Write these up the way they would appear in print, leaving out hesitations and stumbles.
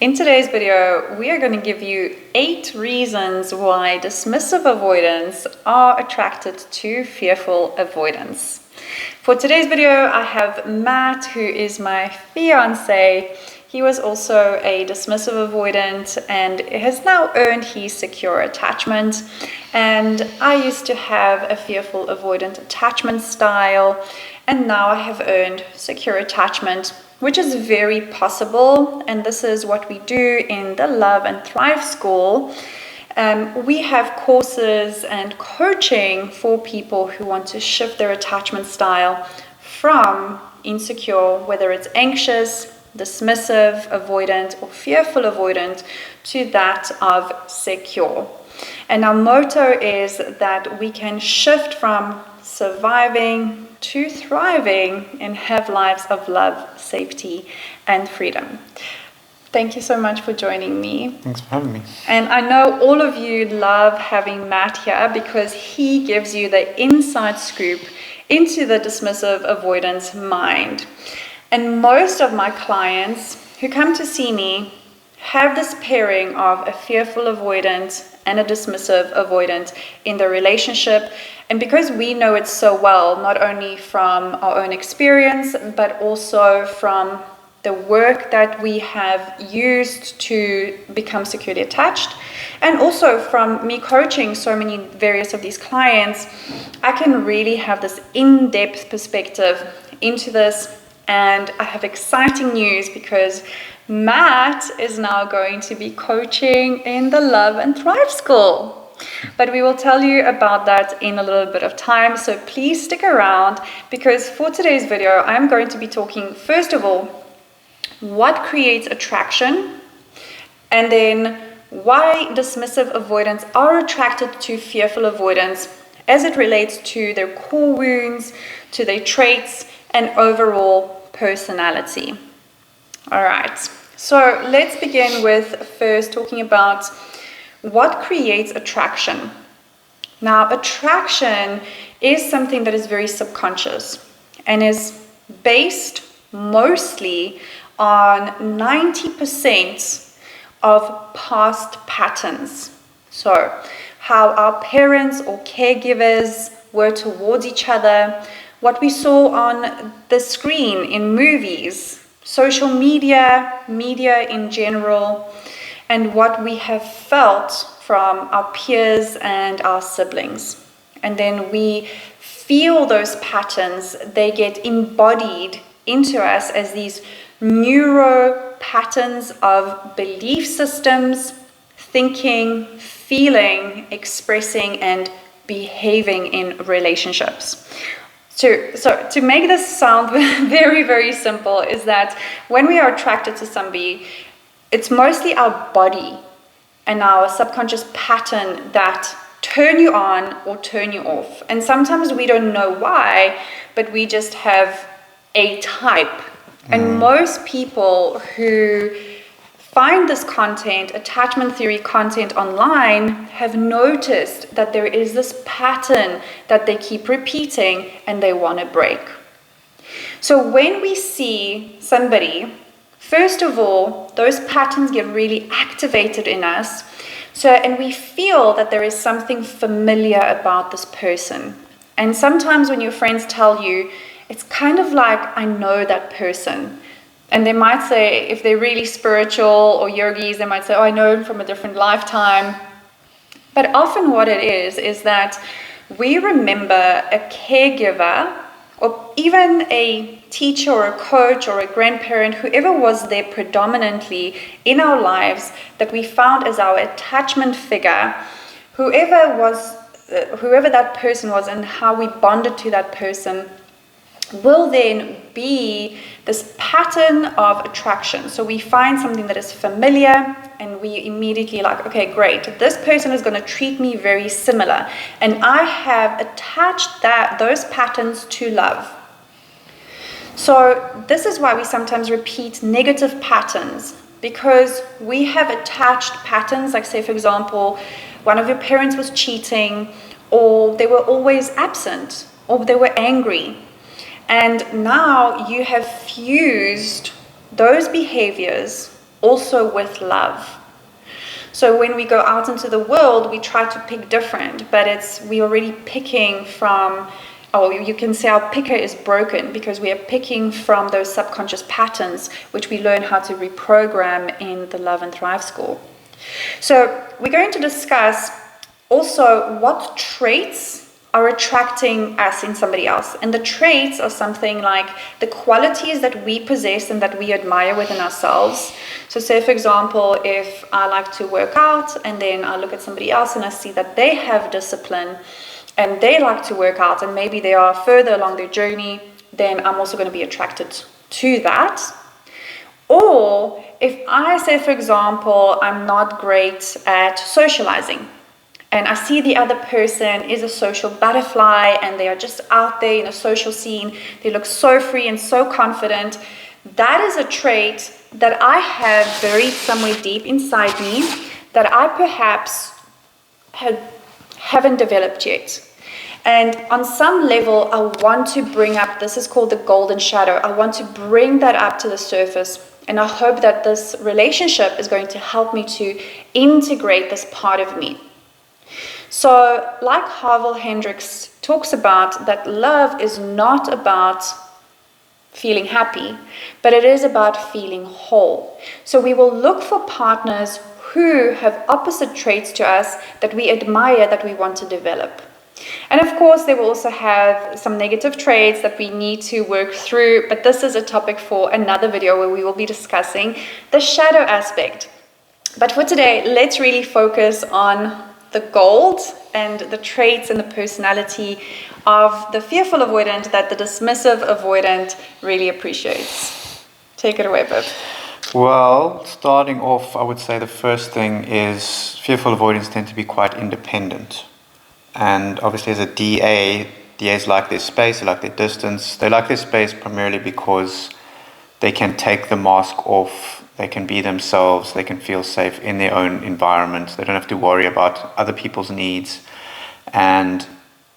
In today's video, we are going to give you 8 reasons why dismissive avoidants are attracted to fearful avoidants. For today's video, I have Matt, who is my fiance. He was also a dismissive avoidant and has now earned his secure attachment. And I used to have a fearful avoidant attachment style, and now I have earned secure attachment, which is very possible. And this is what we do in the Love and Thrive School. We have courses and coaching for people who want to shift their attachment style from insecure, whether it's anxious, dismissive, avoidant, or fearful avoidant, to that of secure. And our motto is that we can shift from surviving to thriving and have lives of love, safety, and freedom. Thank you so much for joining me. Thanks for having me. And I know all of you love having Matt here because he gives you the inside scoop into the dismissive avoidance mind. And most of my clients who come to see me have this pairing of a fearful avoidant and a dismissive avoidant in their relationship. And because we know it so well, not only from our own experience, but also from the work that we have used to become securely attached, and also from me coaching so many various of these clients, I can really have this in-depth perspective into this. And I have exciting news because Matt is now going to be coaching in the Love and Thrive School. But we will tell you about that in a little bit of time. So please stick around, because for today's video, I'm going to be talking, first of all, what creates attraction, and then why dismissive avoidants are attracted to fearful avoidants as it relates to their core wounds, to their traits, and overall personality. All right, so let's begin with first talking about what creates attraction. Now, attraction is something that is very subconscious and is based mostly on 90% of past patterns. So, how our parents or caregivers were towards each other, what we saw on the screen in movies, social media, media in general, and what we have felt from our peers and our siblings. And then we feel those patterns, they get embodied into us as these neuro patterns of belief systems, thinking, feeling, expressing, and behaving in relationships. So to make this sound very, very simple, is that when we are attracted to somebody, it's mostly our body and our subconscious pattern that turn you on or turn you off. And sometimes we don't know why, but we just have a type. And most people who find this content, attachment theory content online, have noticed that there is this pattern that they keep repeating and they want to break. So when we see somebody, first of all, those patterns get really activated in us. And we feel that there is something familiar about this person. And sometimes when your friends tell you, it's kind of like, I know that person. And they might say, if they're really spiritual or yogis, they might say, oh, I know him from a different lifetime. But often what it is that we remember a caregiver, or even a teacher or a coach or a grandparent, whoever was there predominantly in our lives that we found as our attachment figure, whoever that person was and how we bonded to that person, will then be this pattern of attraction. So we find something that is familiar and we immediately like, okay, great, this person is going to treat me very similar. And I have attached those patterns to love. So this is why we sometimes repeat negative patterns, because we have attached patterns, like say, for example, one of your parents was cheating, or they were always absent, or they were angry. And now you have fused those behaviors also with love. So when we go out into the world, we try to pick different, but we're already picking from, you can say our picker is broken because we are picking from those subconscious patterns which we learn how to reprogram in the Love and Thrive School. So we're going to discuss also what traits are attracting us in somebody else. And the traits are something like the qualities that we possess and that we admire within ourselves. So say, for example, if I like to work out and then I look at somebody else and I see that they have discipline and they like to work out and maybe they are further along their journey, then I'm also going to be attracted to that. Or if I say, for example, I'm not great at socializing, and I see the other person is a social butterfly and they are just out there in a social scene. They look so free and so confident. That is a trait that I have buried somewhere deep inside me that I perhaps haven't developed yet. And on some level, I want to bring up, this is called the golden shadow. I want to bring that up to the surface. And I hope that this relationship is going to help me to integrate this part of me. So, like Harville Hendricks talks about, that love is not about feeling happy, but it is about feeling whole. So we will look for partners who have opposite traits to us that we admire, that we want to develop. And of course, they will also have some negative traits that we need to work through, but this is a topic for another video where we will be discussing the shadow aspect. But for today, let's really focus on the gold and the traits and the personality of the fearful avoidant that the dismissive avoidant really appreciates. Take it away, Bib. Well, starting off, I would say the first thing is fearful avoidants tend to be quite independent. And obviously as a DAs like their space, they like their distance. They like their space primarily because they can take the mask off. They can be themselves. They can feel safe in their own environment. They don't have to worry about other people's needs. And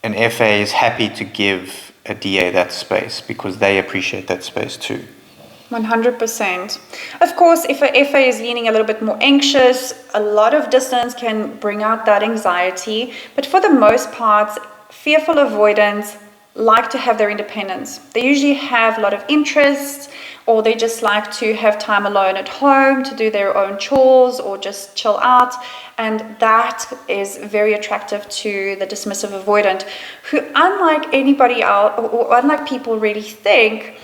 an FA is happy to give a DA that space because they appreciate that space too. 100%. Of course, if a FA is leaning a little bit more anxious, a lot of distance can bring out that anxiety. But for the most part, fearful avoidants like to have their independence. They usually have a lot of interests, or they just like to have time alone at home to do their own chores or just chill out. And that is very attractive to the dismissive avoidant, who, unlike anybody else, or unlike people really think,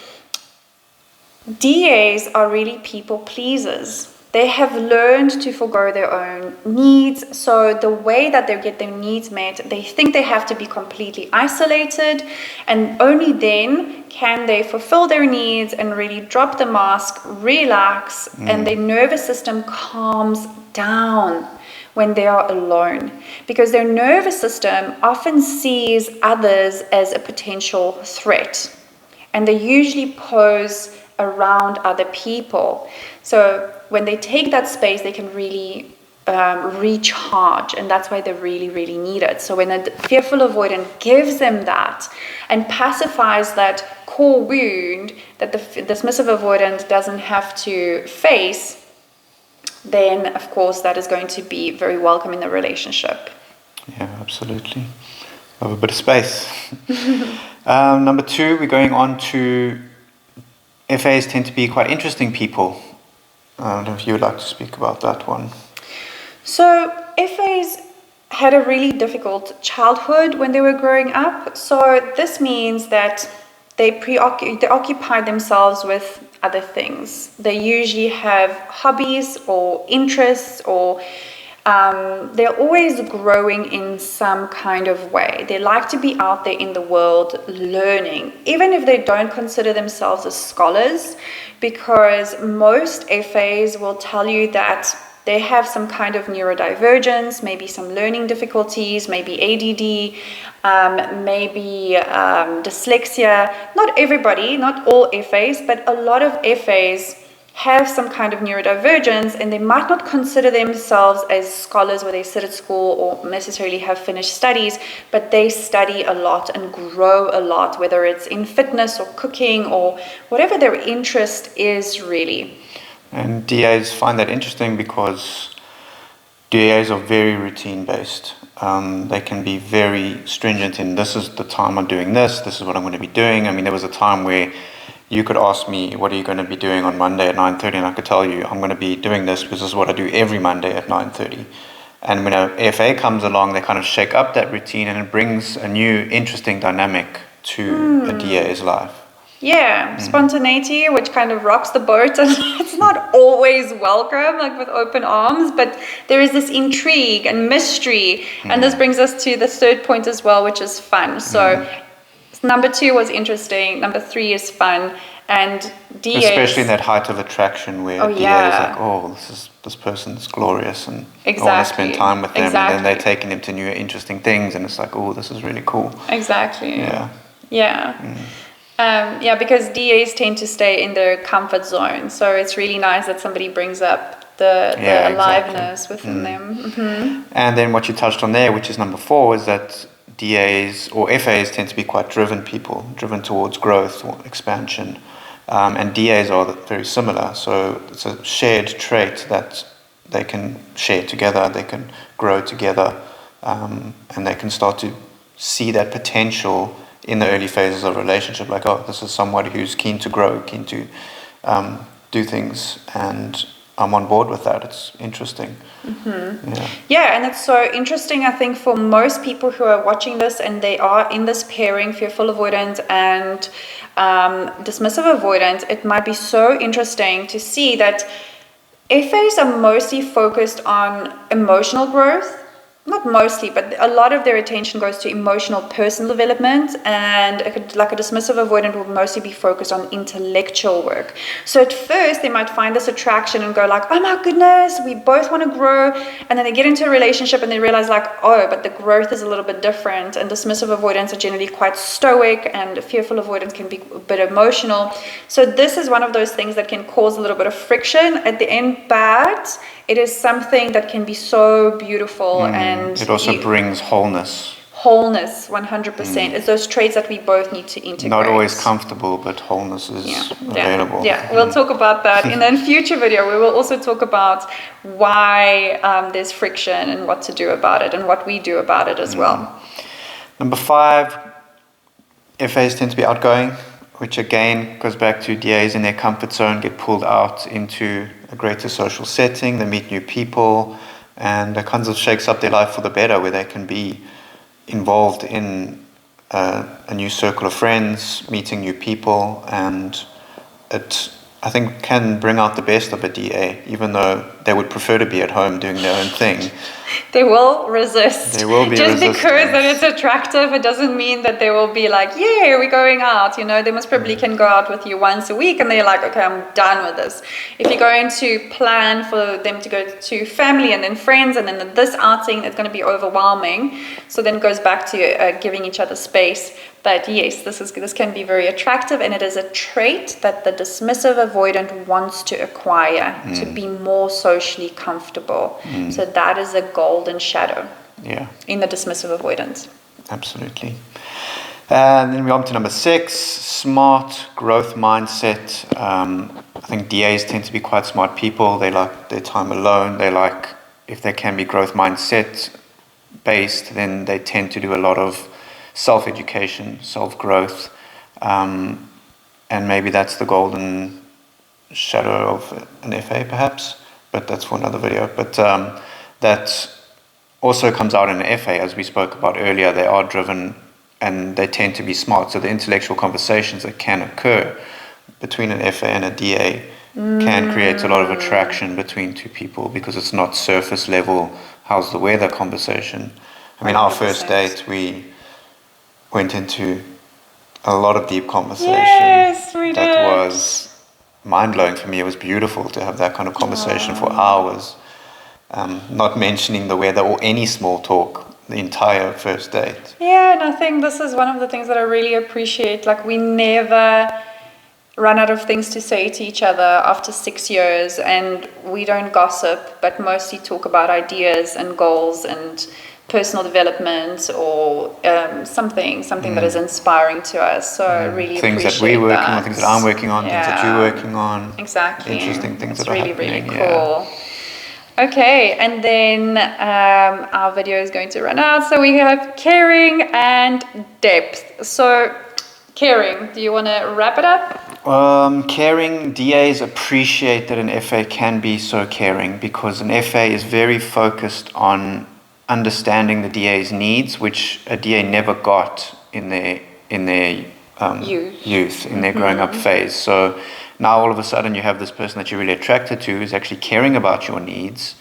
DAs are really people pleasers. They have learned to forgo their own needs. So the way that they get their needs met, they think they have to be completely isolated, and only then can they fulfill their needs and really drop the mask, relax, and their nervous system calms down when they are alone, because their nervous system often sees others as a potential threat, and they usually pose around other people. So when they take that space, they can really recharge, and that's why they really, really need it. So when a fearful avoidant gives them that and pacifies that core wound that the dismissive avoidant doesn't have to face, then of course that is going to be very welcome in the relationship. Yeah, absolutely. Love a bit of space. Number two, we're going on to FAs tend to be quite interesting people. I don't know if you would like to speak about that one. So FAs had a really difficult childhood when they were growing up. So this means that they occupy themselves with other things. They usually have hobbies or interests, or they're always growing in some kind of way. They like to be out there in the world learning, even if they don't consider themselves as scholars, because most FAs will tell you that they have some kind of neurodivergence, maybe some learning difficulties, maybe ADD, maybe dyslexia. Not everybody, not all FAs, but a lot of FAs have some kind of neurodivergence, and they might not consider themselves as scholars where they sit at school or necessarily have finished studies, but they study a lot and grow a lot, whether it's in fitness or cooking or whatever their interest is really. And DAs find that interesting because DAs are very routine based. They can be very stringent in, this is the time I'm doing this is what I'm going to be doing. I mean, there was a time where you could ask me, what are you going to be doing on Monday at 9:30? And I could tell you, I'm going to be doing this because this is what I do every Monday at 9:30. And when a FA comes along, they kind of shake up that routine and it brings a new, interesting dynamic to a DA's life. Yeah, spontaneity, which kind of rocks the boat, and it's not always welcome, like with open arms, but there is this intrigue and mystery, and this brings us to the third point as well, which is fun. So number 2 was interesting, number 3 is fun, and DAs... Especially in that height of attraction where DA is like, oh, this person's glorious, and I want to spend time with them, and then they're taking them to new interesting things, and it's like, oh, this is really cool. Exactly. Yeah. Because DAs tend to stay in their comfort zone, so it's really nice that somebody brings up the aliveness within them. And then what you touched on there, which is number 4, is that DAs or FAs tend to be quite driven people, driven towards growth or expansion, and DAs are very similar, so it's a shared trait that they can share together, they can grow together, and they can start to see that potential in the early phases of a relationship, like, oh, this is somebody who's keen to grow, keen to do things, and I'm on board with that. It's interesting. Yeah, and it's so interesting, I think, for most people who are watching this and they are in this pairing, fearful avoidant and dismissive avoidant, it might be so interesting to see that FAs are mostly focused on emotional growth. Not mostly, but a lot of their attention goes to emotional personal development, and like a dismissive avoidant will mostly be focused on intellectual work. So at first they might find this attraction and go like, oh my goodness, we both want to grow, and then they get into a relationship and they realize like, oh, but the growth is a little bit different, and dismissive avoidants are generally quite stoic, and fearful avoidants can be a bit emotional. So this is one of those things that can cause a little bit of friction at the end, but it is something that can be so beautiful, and it also brings wholeness. Wholeness, 100%. It's those traits that we both need to integrate. Not always comfortable, but wholeness is available. We'll talk about that in a future video. We will also talk about why there's friction and what to do about it and what we do about it as well. Number 5, FAs tend to be outgoing, which again goes back to DAs in their comfort zone, get pulled out into a greater social setting, they meet new people, and it kind of shakes up their life for the better, where they can be involved in a new circle of friends, meeting new people, and it, I think, can bring out the best of a DA, even though they would prefer to be at home doing their own thing. They will resist. They will be Just resistant. because that it's attractive, it doesn't mean that they will be like, yeah, we're going out. You know, they most probably can go out with you once a week and they're like, okay, I'm done with this. If you're going to plan for them to go to family and then friends and then this outing, it's going to be overwhelming. So then it goes back to giving each other space. But yes, this can be very attractive, and it is a trait that the dismissive avoidant wants to acquire to be more socially comfortable. So that is a golden shadow in the dismissive avoidant. Absolutely. And then we're on to number 6, smart growth mindset. I think DAs tend to be quite smart people. They like their time alone. They like, if they can be growth mindset based, then they tend to do a lot of self-education, self-growth, and maybe that's the golden shadow of an FA perhaps, but that's for another video. But that also comes out in an FA, as we spoke about earlier. They are driven and they tend to be smart, so the intellectual conversations that can occur between an FA and a DA can create a lot of attraction between two people, because it's not surface level, how's the weather conversation. I mean, our first date, we went into a lot of deep conversation. Yes, we did. That was mind-blowing for me. It was beautiful to have that kind of conversation for hours, not mentioning the weather or any small talk the entire first date. Yeah, and I think this is one of the things that I really appreciate. Like, we never run out of things to say to each other after 6 years, and we don't gossip, but mostly talk about ideas and goals and personal development or something that is inspiring to us. So I really things appreciate that we're working that. on, things that I'm working on, things that you're working on. Exactly. Interesting things It's that are really, happening. really cool. Okay, and then our video is going to run out. So we have caring and depth. So caring, do you want to wrap it up? Caring, DAs appreciate that an FA can be so caring, because an FA is very focused on understanding the DA's needs, which a DA never got in their youth, in their growing up phase. So now all of a sudden you have this person that you're really attracted to who's actually caring about your needs,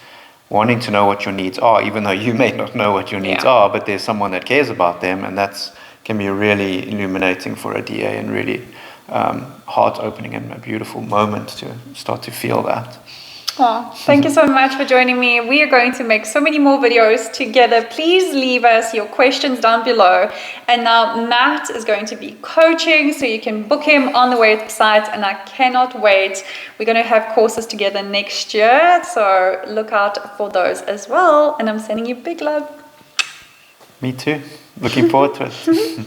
wanting to know what your needs are, even though you may not know what your needs are, but there's someone that cares about them, and that's can be really illuminating for a DA and really heart-opening and a beautiful moment to start to feel that. Oh, thank you so much for joining me. We are going to make so many more videos together. Please leave us your questions down below. And now Matt is going to be coaching, so you can book him on the website, and I cannot wait. We're going to have courses together next year, so look out for those as well. And I'm sending you big love. Me too. Looking forward to it.